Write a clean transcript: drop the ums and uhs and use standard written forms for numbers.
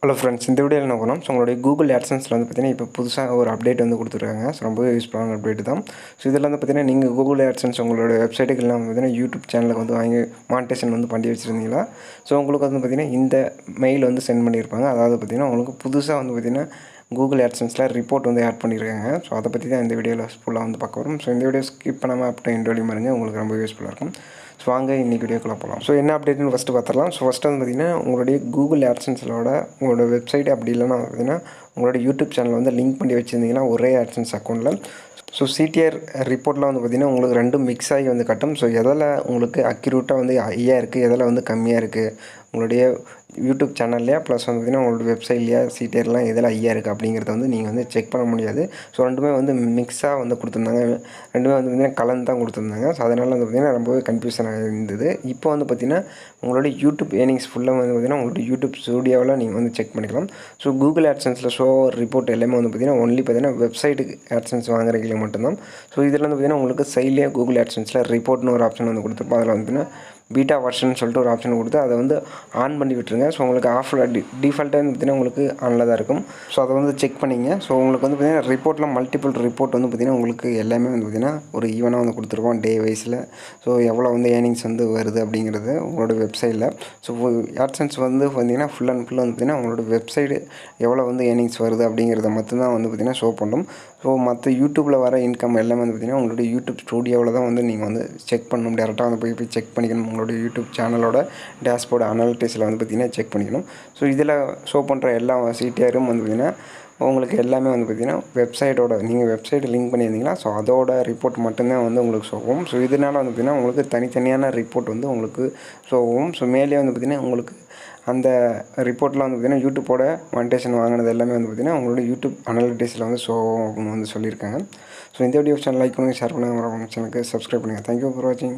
Hello friends, இந்த வீடியோவில் என்ன பண்ணோம். ஸோ உங்களுடைய கூகுள் AdSenseல வந்து பார்த்தீங்கன்னா இப்போ புதுசாக ஒரு அப்டேட் வந்து கொடுத்துருக்காங்க. ஸோ ரொம்பவே யூஸ்ஃபுல்லான அப்டேட் தான். ஸோ இதில் வந்து பார்த்தீங்கன்னா நீங்கள் கூகுள் AdSense உங்களோட வெப்சைட்டுக்கெல்லாம் பார்த்தீங்கன்னா யூடியூப் சேனலுக்கு வந்து வாங்கி மானிட்டேஷன் வந்து பண்ணி வச்சுருந்தீங்களா? ஸோ உங்களுக்கு வந்து பார்த்தீங்கன்னா இந்த மெயில் வந்து சென்ட் பண்ணியிருப்பாங்க. அதாவது பார்த்தீங்கன்னா உங்களுக்கு புதுசாக வந்து பார்த்தீங்கன்னா கூகுள் AdSenseல ரிப்போர்ட் வந்து ஆட் பண்ணியிருக்காங்க. ஸோ அதை பற்றி தான் இந்த வீடியோவில் ஃபுல்லாக வந்து பார்க்க வரும். ஸோ இந்த வீடியோ ஸ்கிப் பண்ணாமல் அப் டு எண்ட் வரையும் பாருங்க, உங்களுக்கு ரொம்ப யூஸ்ஃபுல்லாக இருக்கும். ஸோ வாங்க இன்றைக்கி வீடியோக்குள்ளே போகலாம். ஸோ என்ன அப்டேட்னு ஃபஸ்ட்டு பார்த்துடலாம். ஸோ ஃபஸ்ட்டு வந்து பார்த்திங்கன்னா உங்களுடைய கூகுள் AdSenseலோட உங்களோட வெப்சைட் அப்படி இல்லைன்னா பார்த்திங்கன்னா உங்களோட யூடியூப் சேனல் வந்து லிங்க் பண்ணி வச்சுருந்தீங்கன்னா ஒரே AdSense அக்கௌண்ட்டில் ஸோ சிடிஆர் ரிப்போர்ட்டில் வந்து பார்த்திங்கன்னா உங்களுக்கு ரெண்டும் மிக்ஸ் ஆகி வந்து கட்டும். ஸோ எதில் உங்களுக்கு அக்யூரேட்டாக வந்து ஹையாக இருக்குது, எதில் வந்து கம்மியாக இருக்குது, உங்களுடைய யூடியூப் சேனல்லையா ப்ளஸ் வந்து பார்த்திங்கன்னா உங்களோட வெப்சைட்லையா சிடிஆர்லாம் எதில் ஹையாக இருக்குது அப்படிங்கிறத வந்து நீங்கள் வந்து செக் பண்ண முடியாது. ஸோ ரெண்டுமே வந்து மிக்ஸாக வந்து கொடுத்துருந்தாங்க. ரெண்டுமே வந்து பார்த்திங்கன்னா கலந்து தான் கொடுத்துருந்தாங்க. ஸோ அதனால் வந்து பார்த்திங்கன்னா ரொம்பவே கன்ஃபியூஷனாக இருந்தது. இப்போ வந்து பார்த்திங்கன்னா உங்களோட யூடியூப் ஏர்னிங்ஸ் ஃபுல்லாக வந்து பார்த்திங்கன்னா உங்களோட யூடியூப் ஸ்டூடியோவில் நீங்கள் வந்து செக் பண்ணிக்கலாம். ஸோ கூகுள் AdSenseல ஷோ ரிப்போர்ட் எல்லாமே வந்து பார்த்திங்கன்னா ஒன்லி பார்த்திங்கன்னா வெப்சைட்டுக்கு AdSense வாங்குறவங்களுக்கு மட்டும்தான். ஸோ இதில் வந்து பார்த்திங்கன்னா உங்களுக்கு சைட்லேயே கூகுள் AdSenseல ரிப்போர்ட்னு ஒரு ஆப்ஷன் வந்து கொடுத்துருப்போம். அதில் வந்து பீட்டா வெர்ஷன் சொல்லிட்டு ஒரு ஆப்ஷன் கொடுத்து அதை வந்து ஆன் பண்ணி விட்டுருங்க. ஸோ உங்களுக்கு ஆஃபில் டிஃபால்ட்டாக வந்து பார்த்திங்கன்னா உங்களுக்கு ஆனில் தான் இருக்கும். ஸோ அதை வந்து செக் பண்ணிங்க. ஸோ உங்களுக்கு வந்து பார்த்திங்கன்னா ரிப்போர்ட்டில் மல்டிபிள் ரிப்போர்ட் வந்து பார்த்திங்கன்னா உங்களுக்கு எல்லாமே வந்து பார்த்திங்கன்னா ஒரு ஈவனாக வந்து கொடுத்துருக்கோம் டே வைஸில். ஸோ எவ்வளோ வந்து ஏர்னிங்ஸ் வந்து வருது அப்படிங்கிறது உங்களோட வெப்சைட்டில். ஸோ AdSense வந்து பார்த்திங்கன்னா ஃபுல் அண்ட் ஃபுல் வந்து பார்த்திங்கன்னா உங்களோட வெப்சைட்டு எவ்வளோ வந்து ஏர்னிங்ஸ் வருது அப்படிங்கிறத மட்டும்தான் வந்து பார்த்திங்கன்னா ஷோ பண்ணும். ஸோ மற்ற யூடியூப்பில் வர இன்கம் எல்லாமே வந்து பார்த்திங்கன்னா உங்களோட யூடியூப் ஸ்டூடியோவில் தான் வந்து நீங்கள் வந்து செக் பண்ணணும். டேரெக்டாக வந்து போய் செக் பண்ணிக்கணும். உங்களோட யூடியூப் சேனலோட டேஷ்போர்டு அனாலிட்டிக்ஸில் வந்து பார்த்திங்கன்னா செக் பண்ணிக்கணும். ஸோ இதில் ஷோ பண்ணுற எல்லா சிடிஆரும் வந்து பார்த்திங்கன்னா உங்களுக்கு எல்லாமே வந்து பார்த்திங்கன்னா வெப்சைட்டோட நீங்கள் வெப்சைட் லிங்க் பண்ணியிருந்தீங்கன்னா ஸோ அதோட ரிப்போர்ட் மட்டும்தான் வந்து உங்களுக்கு ஷோ ஆகும். ஸோ இதனால் வந்து பார்த்திங்கன்னா உங்களுக்கு தனித்தனியான ரிப்போர்ட் வந்து உங்களுக்கு ஷோ ஆகும். ஸோ மேலே வந்து பார்த்திங்கன்னா உங்களுக்கு அந்த ரிப்போர்ட்டில் வந்து பார்த்திங்கன்னா யூடியூப்போட மானிட்டேஷன் வாங்கினது எல்லாமே வந்து பார்த்திங்கன்னா உங்களோட யூடியூப் அனாலிட்டிக்ஸில் வந்து ஷோ ஆகும்னு வந்து சொல்லியிருக்காங்க. ஸோ இந்த வீடியோ சேனல் லைக் பண்ணுங்கள், ஷேர் பண்ணுங்கள், சேனலுக்கு சப்ஸ்கிரைப் பண்ணுங்கள். தேங்க்யூ ஃபார் வாட்சிங்.